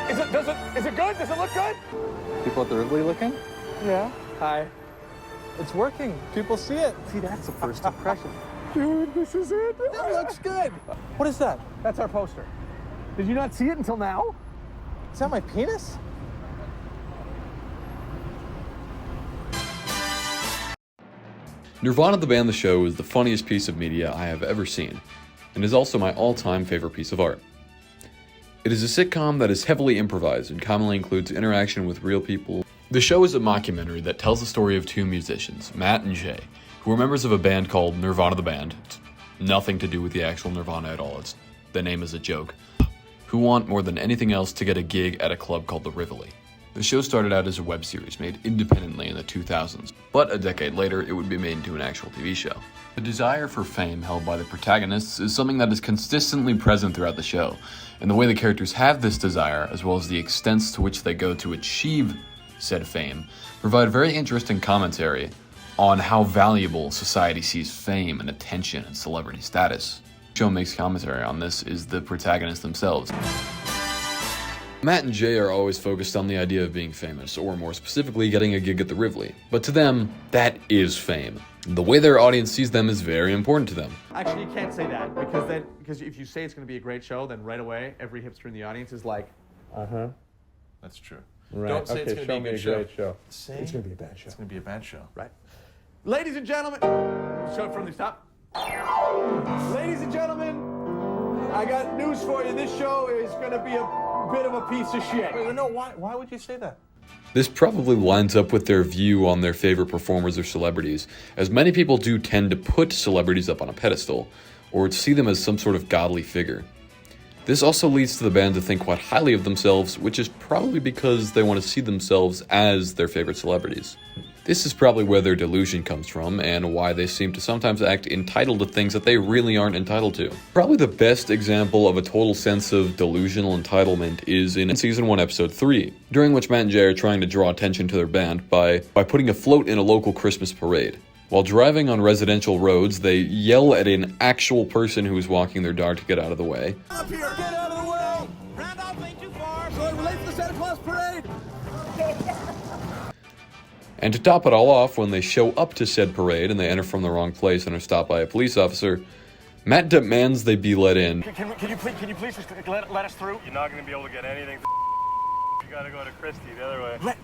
Is it good? Does it look good? People at the Rivoli looking? Yeah. Hi. It's working. People see it. See, that's the first impression. Dude, this is it. That looks good. What is that? That's our poster. Did you not see it until now? Is that my penis? Nirvana the band The Show is the funniest piece of media I have ever seen, and is also my all-time favorite piece of art. It is a sitcom that is heavily improvised and commonly includes interaction with real people. The show is a mockumentary that tells the story of two musicians, Matt and Jay, who are members of a band called Nirvana the Band. It's nothing to do with the actual Nirvana at all, the name is a joke, who want more than anything else to get a gig at a club called the Rivoli. The show started out as a web series made independently in the 2000s, but a decade later it would be made into an actual TV show. The desire for fame held by the protagonists is something that is consistently present throughout the show, and the way the characters have this desire, as well as the extents to which they go to achieve said fame, provide very interesting commentary on how valuable society sees fame and attention and celebrity status. The show makes commentary on this is the protagonists themselves. Matt and Jay are always focused on the idea of being famous, or more specifically, getting a gig at the Rivoli. But to them, that is fame. The way their audience sees them is very important to them. Actually, you can't say that, because if you say it's going to be a great show, then right away, every hipster in the audience is like, uh-huh. That's true. Right. Don't say it's going to be a good show. Great show. Say it's going to be a bad show. It's going to be a bad show. Right. Ladies and gentlemen, show it from the top. Ladies and gentlemen, I got news for you. This show is going to be a bit of a piece of shit. Wait, no, why would you say that? This probably lines up with their view on their favorite performers or celebrities, as many people do tend to put celebrities up on a pedestal, or to see them as some sort of godly figure. This also leads to the band to think quite highly of themselves, which is probably because they want to see themselves as their favorite celebrities. This is probably where their delusion comes from, and why they seem to sometimes act entitled to things that they really aren't entitled to. Probably the best example of a total sense of delusional entitlement is in Season 1, Episode 3, during which Matt and Jay are trying to draw attention to their band by putting a float in a local Christmas parade. While driving on residential roads, they yell at an actual person who is walking their dog to get out of the way. Up here, get out of the way! Randolph ain't too far, so it relates to the Santa Claus parade! And to top it all off, when they show up to said parade and they enter from the wrong place and are stopped by a police officer, Matt demands they be let in. Can you please just let us through? You're not going to be able to get anything. You got to go to Christie the other way.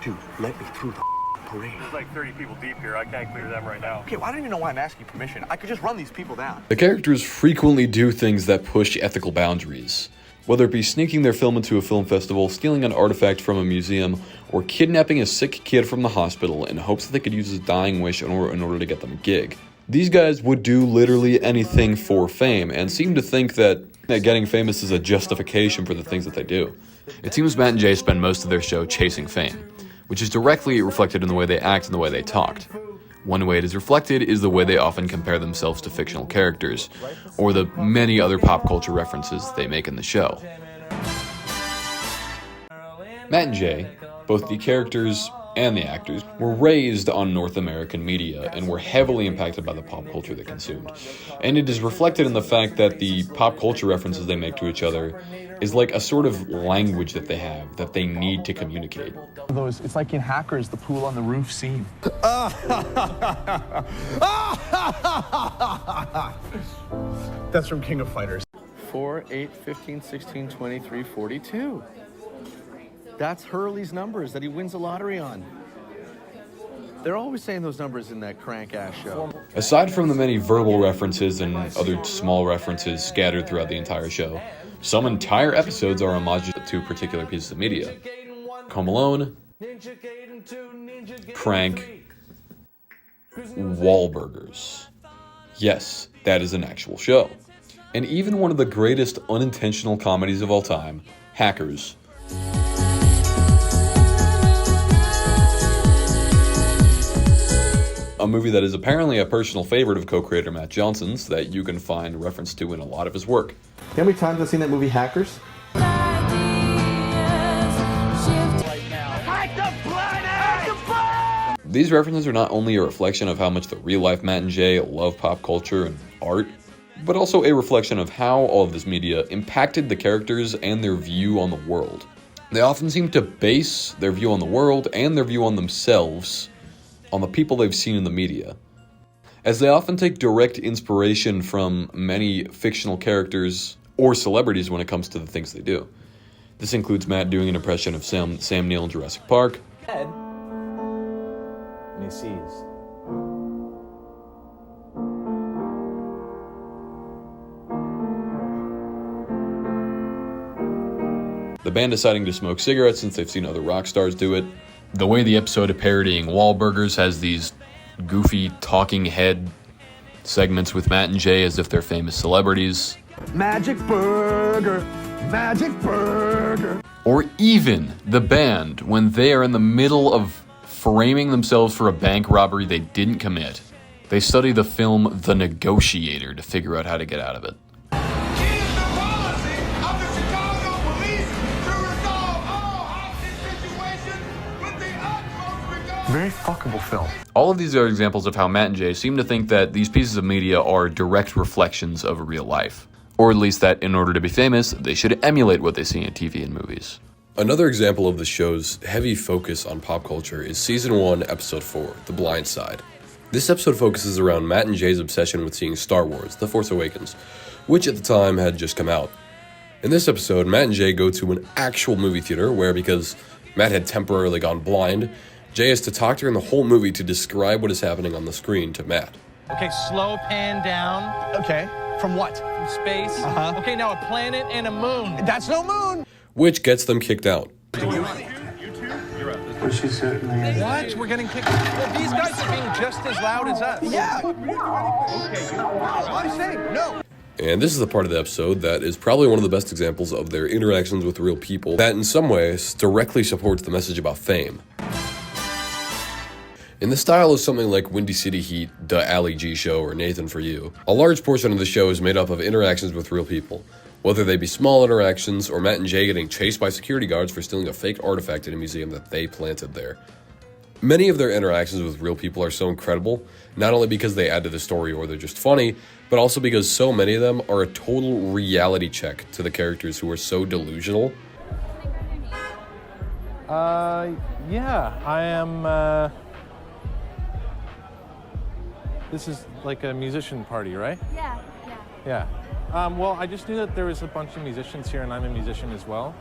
Dude, let me through the parade. There's like 30 people deep here. I can't clear them right now. Okay, well, I don't even know why I'm asking permission. I could just run these people down. The characters frequently do things that push ethical boundaries. Whether it be sneaking their film into a film festival, stealing an artifact from a museum, or kidnapping a sick kid from the hospital in hopes that they could use his dying wish in order to get them a gig. These guys would do literally anything for fame, and seem to think that getting famous is a justification for the things that they do. It seems Matt and Jay spend most of their show chasing fame, which is directly reflected in the way they act and the way they talked. One way it is reflected is the way they often compare themselves to fictional characters, or the many other pop culture references they make in the show. Matt and Jay, both the characters and the actors, were raised on North American media and were heavily impacted by the pop culture they consumed. And it is reflected in the fact that the pop culture references they make to each other is like a sort of language that they have that they need to communicate. It's like in Hackers, the pool on the roof scene. That's from King of Fighters. 4, 8, 15, 16, 23, 42. That's Hurley's numbers that he wins the lottery on. They're always saying those numbers in that crank-ass show. Aside from the many verbal references and other small references scattered throughout the entire show, some entire episodes are homages to particular pieces of media. Home Alone, Crank, Wahlburgers. Yes, that is an actual show. And even one of the greatest unintentional comedies of all time, Hackers. A movie that is apparently a personal favorite of co-creator Matt Johnson's that you can find reference to in a lot of his work. You know how many times I've seen that movie Hackers? These references are not only a reflection of how much the real-life Matt and Jay love pop culture and art, but also a reflection of how all of this media impacted the characters and their view on the world. They often seem to base their view on the world and their view on themselves on the people they've seen in the media, as they often take direct inspiration from many fictional characters or celebrities when it comes to the things they do. This includes Matt doing an impression of Sam Neill in Jurassic Park, And he sees. the band deciding to smoke cigarettes since they've seen other rock stars do it, the way the episode of parodying Wahlburgers has these goofy talking head segments with Matt and Jay as if they're famous celebrities, Magic burger, magic burger. or even the band when they are in the middle of framing themselves for a bank robbery they didn't commit. They study the film The Negotiator to figure out how to get out of it. Very fuckable film. All of these are examples of how Matt and Jay seem to think that these pieces of media are direct reflections of real life. Or at least that in order to be famous, they should emulate what they see in TV and movies. Another example of the show's heavy focus on pop culture is Season 1, Episode 4, The Blind Side. This episode focuses around Matt and Jay's obsession with seeing Star Wars, The Force Awakens, which at the time had just come out. In this episode, Matt and Jay go to an actual movie theater where, because Matt had temporarily gone blind, Jay has to talk during the whole movie to describe what is happening on the screen to Matt. Okay, slow pan down. Okay, from what? From space. Uh-huh. Okay, now a planet and a moon. That's no moon. Which gets them kicked out. But she certainly is. What? We're getting kicked. Well, these guys are being just as loud as us. Yeah. I'm saying no. And this is the part of the episode that is probably one of the best examples of their interactions with real people that in some ways directly supports the message about fame. In the style of something like Windy City Heat, The Ali G Show, or Nathan For You, a large portion of the show is made up of interactions with real people, whether they be small interactions or Matt and Jay getting chased by security guards for stealing a fake artifact in a museum that they planted there. Many of their interactions with real people are so incredible, not only because they add to the story or they're just funny, but also because so many of them are a total reality check to the characters who are so delusional. Yeah, I am, This is like a musician party, right? Yeah. Yeah. Well, I just knew that there was a bunch of musicians here, and I'm a musician as well.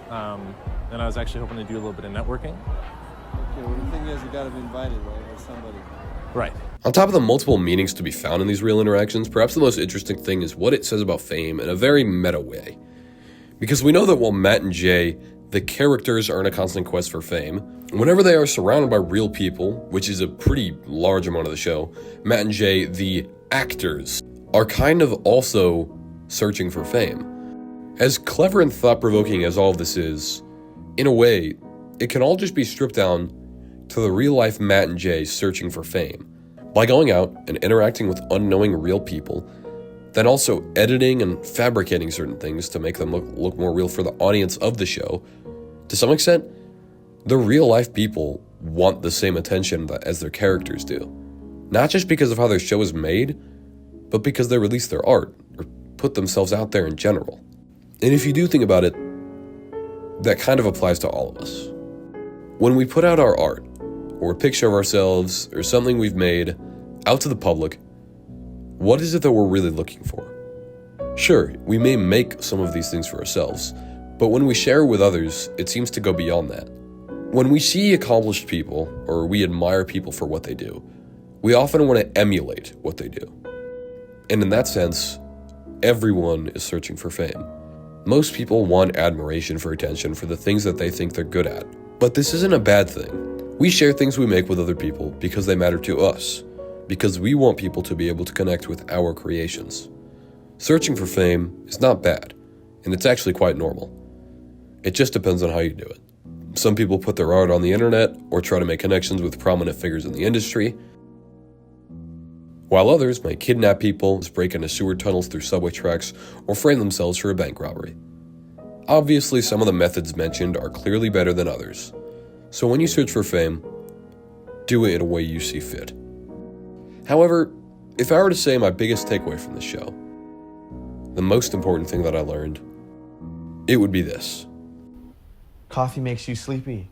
And I was actually hoping to do a little bit of networking. Okay, well, the thing is, you gotta be invited, right? By somebody. Right. On top of the multiple meanings to be found in these real interactions, perhaps the most interesting thing is what it says about fame in a very meta way. Because we know that while Matt and Jay, the characters, are in a constant quest for fame, whenever they are surrounded by real people, which is a pretty large amount of the show, Matt and Jay, the actors, are kind of also searching for fame. As clever and thought-provoking as all of this is, in a way, it can all just be stripped down to the real-life Matt and Jay searching for fame. By going out and interacting with unknowing real people, then also editing and fabricating certain things to make them look more real for the audience of the show, to some extent, the real-life people want the same attention as their characters do. Not just because of how their show is made, but because they release their art, or put themselves out there in general. And if you do think about it, that kind of applies to all of us. When we put out our art, or a picture of ourselves, or something we've made, out to the public, what is it that we're really looking for? Sure, we may make some of these things for ourselves, but when we share with others, it seems to go beyond that. When we see accomplished people, or we admire people for what they do, we often want to emulate what they do. And in that sense, everyone is searching for fame. Most people want admiration for attention for the things that they think they're good at. But this isn't a bad thing. We share things we make with other people because they matter to us, because we want people to be able to connect with our creations. Searching for fame is not bad, and it's actually quite normal. It just depends on how you do it. Some people put their art on the internet or try to make connections with prominent figures in the industry, while others might kidnap people, break into sewer tunnels through subway tracks, or frame themselves for a bank robbery. Obviously, some of the methods mentioned are clearly better than others, so when you search for fame, do it in a way you see fit. However, if I were to say my biggest takeaway from this show, the most important thing that I learned, it would be this. Coffee makes you sleepy.